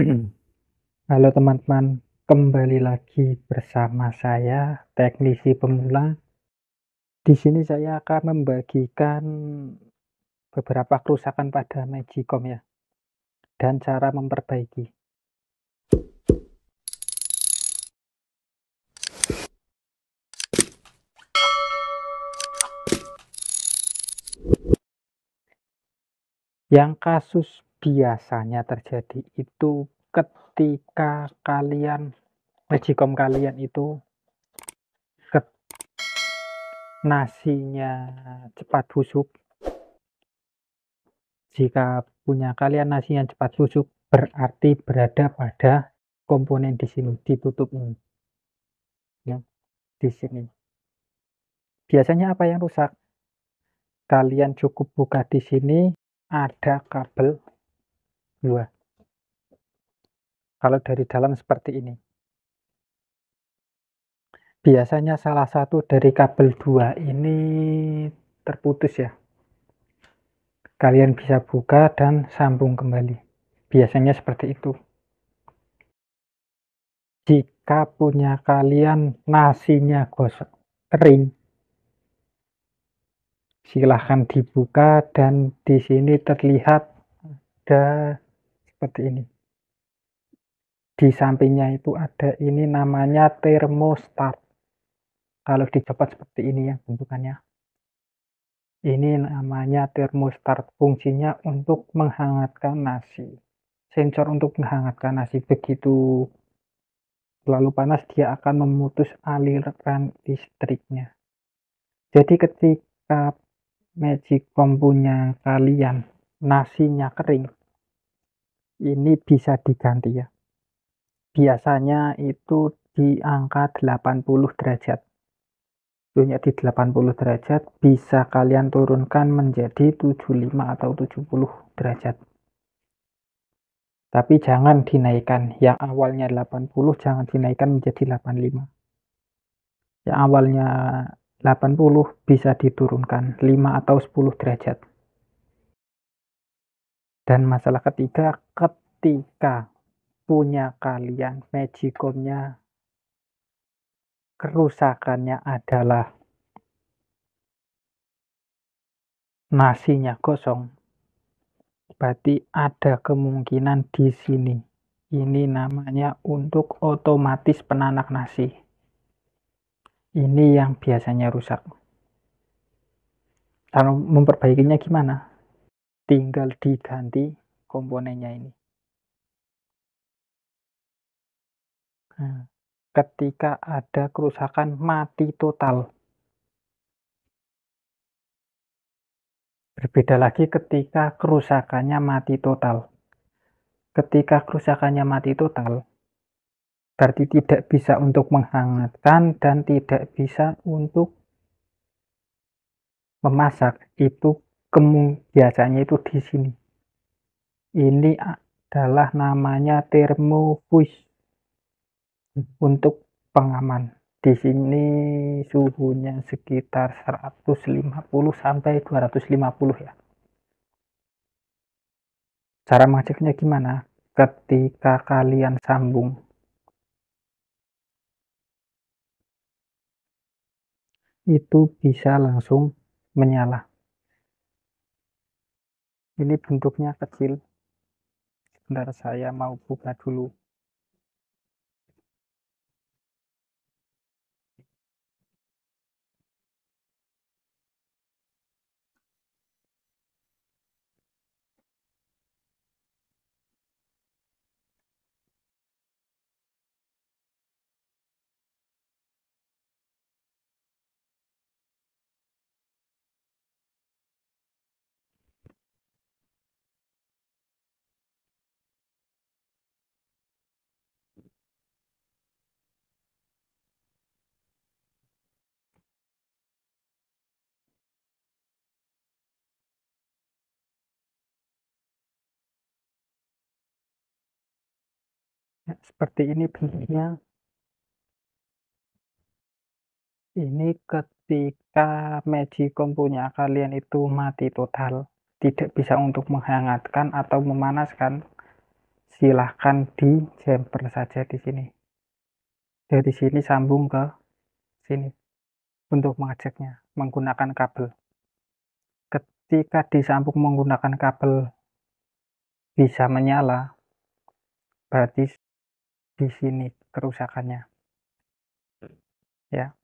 Halo teman-teman, kembali lagi bersama saya, teknisi pemula. Di sini saya akan membagikan beberapa kerusakan pada Magicom ya, dan cara memperbaiki. Yang kasus biasanya terjadi itu ketika Magicom kalian itu nasinya cepat busuk. Jika punya kalian nasinya cepat busuk, berarti berada pada komponen di sini, ditutup ini, ya, di sini. Biasanya apa yang rusak? Kalian cukup buka di sini, ada kabel 2. Kalau dari dalam seperti ini. Biasanya salah satu dari kabel 2 ini terputus ya. Kalian bisa buka dan sambung kembali. Biasanya seperti itu. Jika punya kalian nasinya gosong kering, silahkan dibuka dan di sini terlihat ada seperti ini. Di sampingnya itu ada ini namanya termostat. Kalau dicopot seperti ini ya bentukannya. Ini namanya termostat, fungsinya untuk menghangatkan nasi. Sensor untuk menghangatkan nasi, begitu terlalu panas dia akan memutus aliran listriknya. Jadi ketika Magicom punya kalian nasinya kering, ini bisa diganti ya. Biasanya itu di angka 80 derajat. Suhunya di 80 derajat, bisa kalian turunkan menjadi 75 atau 70 derajat. Tapi jangan dinaikkan. Yang awalnya 80 jangan dinaikkan menjadi 85. Yang awalnya 80 bisa diturunkan 5 atau 10 derajat. Dan masalah ketiga, ketika punya kalian Magicom-nya kerusakannya adalah nasinya gosong, berarti ada kemungkinan di sini. Ini namanya untuk otomatis penanak nasi. Ini yang biasanya rusak. Kalau memperbaikinya gimana? Tinggal diganti komponennya ini. Nah, ketika ada kerusakan mati total. Berbeda lagi ketika kerusakannya mati total. Ketika kerusakannya mati total, berarti tidak bisa untuk menghangatkan dan tidak bisa untuk memasak. Itu biasanya itu di sini. Ini adalah namanya thermofuse untuk pengaman. Di sini suhunya sekitar 150 sampai 250 ya. Cara mengeceknya gimana? Ketika kalian sambung, itu bisa langsung menyala. Ini bentuknya kecil. Sebentar saya mau buka dulu. Ya, seperti ini bentuknya. Ini ketika Magicom punya kalian itu mati total, tidak bisa untuk menghangatkan atau memanaskan, silahkan di jumper saja di sini. Dari sini sambung ke sini untuk mengejaknya menggunakan kabel. Ketika disambung menggunakan kabel bisa menyala, berarti di sini kerusakannya. Ya,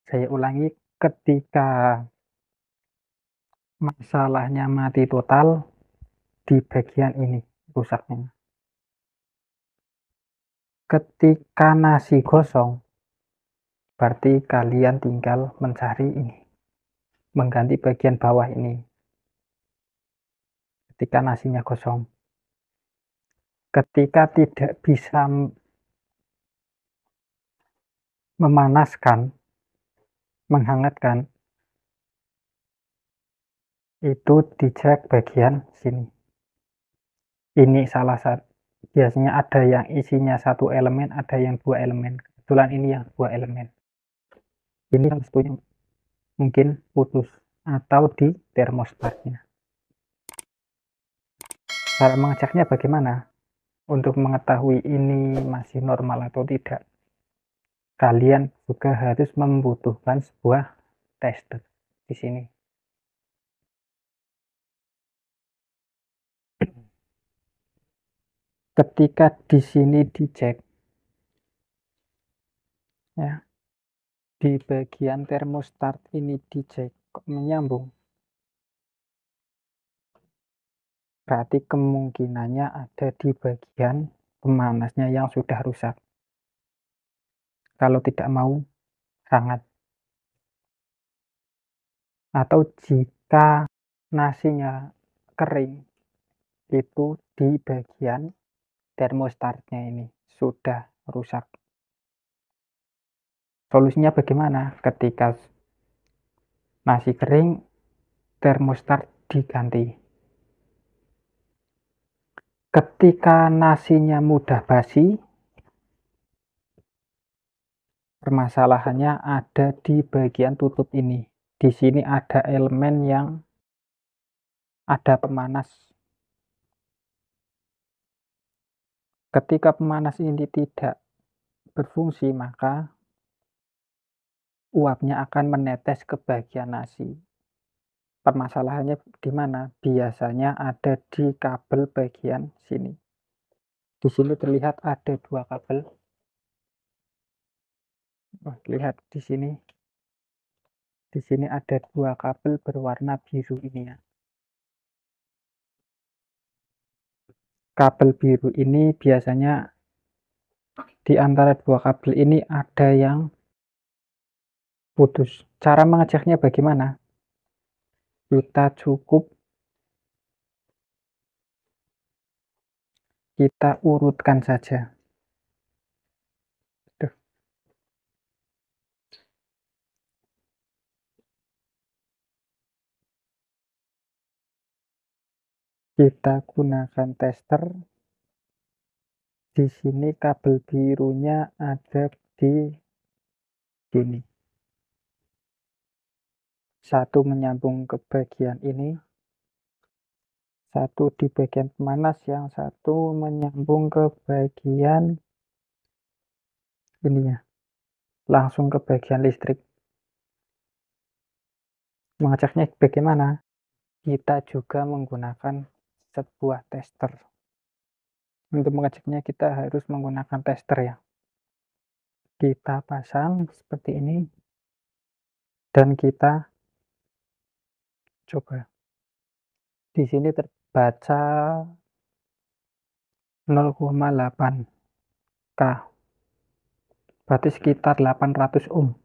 saya ulangi, ketika masalahnya mati total di bagian ini rusaknya. Ketika nasi gosong, berarti kalian tinggal mencari ini, mengganti bagian bawah ini. Ketika nasinya gosong, ketika tidak bisa memanaskan, menghangatkan, itu dicek bagian sini. Ini salah satu, biasanya ada yang isinya satu elemen, ada yang 2 elemen. Kebetulan ini yang 2 elemen. Ini yang satunya mungkin putus atau di termostatnya. Cara mengeceknya bagaimana? Untuk mengetahui ini masih normal atau tidak, kalian juga harus membutuhkan sebuah tester di sini. Ketika di sini dicek, ya, di bagian termostat ini dicek kok menyambung, berarti kemungkinannya ada di bagian pemanasnya yang sudah rusak. Kalau tidak mau hangat, atau jika nasinya kering, itu di bagian termostatnya ini sudah rusak. Solusinya bagaimana? Ketika nasi kering, termostat diganti. Ketika nasinya mudah basi, permasalahannya ada di bagian tutup ini. Di sini ada elemen yang ada pemanas. Ketika pemanas ini tidak berfungsi, maka uapnya akan menetes ke bagian nasi. Permasalahannya di mana? Biasanya ada di kabel bagian sini. Di sini terlihat ada 2 kabel. Lihat di sini. Di sini ada 2 kabel berwarna biru ini ya. Kabel biru ini biasanya di antara 2 kabel ini ada yang putus. Cara mengeceknya bagaimana? Kita urutkan saja. Kita gunakan tester. Di sini kabel birunya ada di sini. Satu menyambung ke bagian ini, satu di bagian pemanas, yang satu menyambung ke bagian ini ya, langsung ke bagian listrik. Mengeceknya bagaimana? Kita juga menggunakan sebuah tester. Untuk mengeceknya kita harus menggunakan tester ya. Kita pasang seperti ini dan kita coba. Di sini terbaca 0,8 K, berarti sekitar 800 ohm.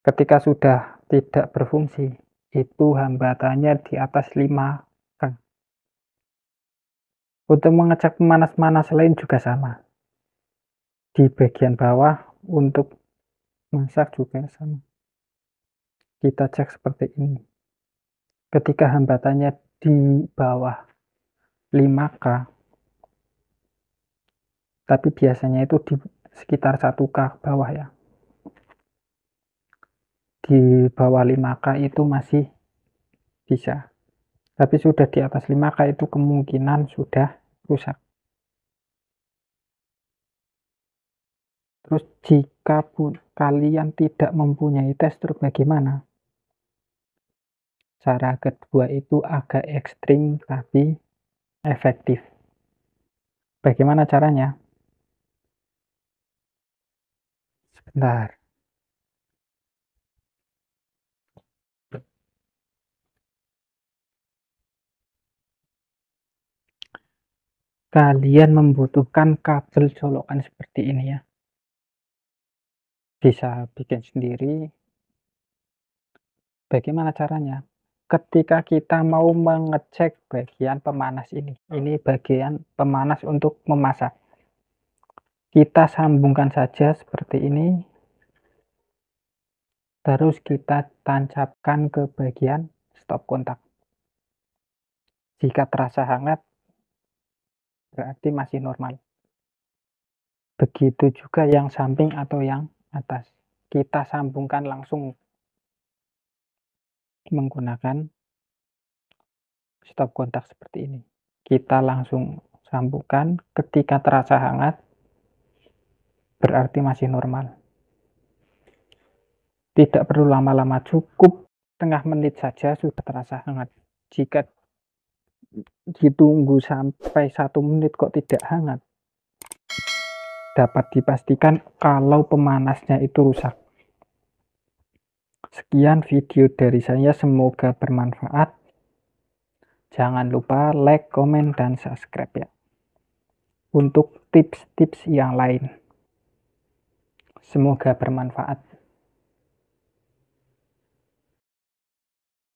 Ketika sudah tidak berfungsi, itu hambatannya di atas 5 K. Untuk mengecek pemanas-panas lain juga sama. Di bagian bawah untuk masak juga sama. Kita cek seperti ini. Ketika hambatannya di bawah 5 K, tapi biasanya itu di sekitar 1 K bawah ya. Di bawah 5 K itu masih bisa. Tapi sudah di atas 5K itu kemungkinan sudah rusak. Terus jika kalian tidak mempunyai tester, bagaimana? Cara kedua itu agak ekstrim tapi efektif. Bagaimana caranya? Sebentar. Kalian membutuhkan kabel colokan seperti ini ya. Bisa bikin sendiri. Bagaimana caranya? Ketika kita mau mengecek bagian pemanas ini bagian pemanas untuk memasak. Kita sambungkan saja seperti ini. Terus kita tancapkan ke bagian stop kontak. Jika terasa hangat, berarti masih normal. Begitu juga yang samping atau yang atas. Kita sambungkan langsung menggunakan stop kontak seperti ini. Kita langsung sambungkan, ketika terasa hangat, berarti masih normal. Tidak perlu lama-lama, cukup setengah menit saja sudah terasa hangat. Jika ditunggu sampai 1 menit kok tidak hangat, dapat dipastikan kalau pemanasnya itu rusak. Sekian video dari saya, semoga bermanfaat. Jangan lupa like, komen, dan subscribe ya. Untuk tips-tips yang lain, semoga bermanfaat.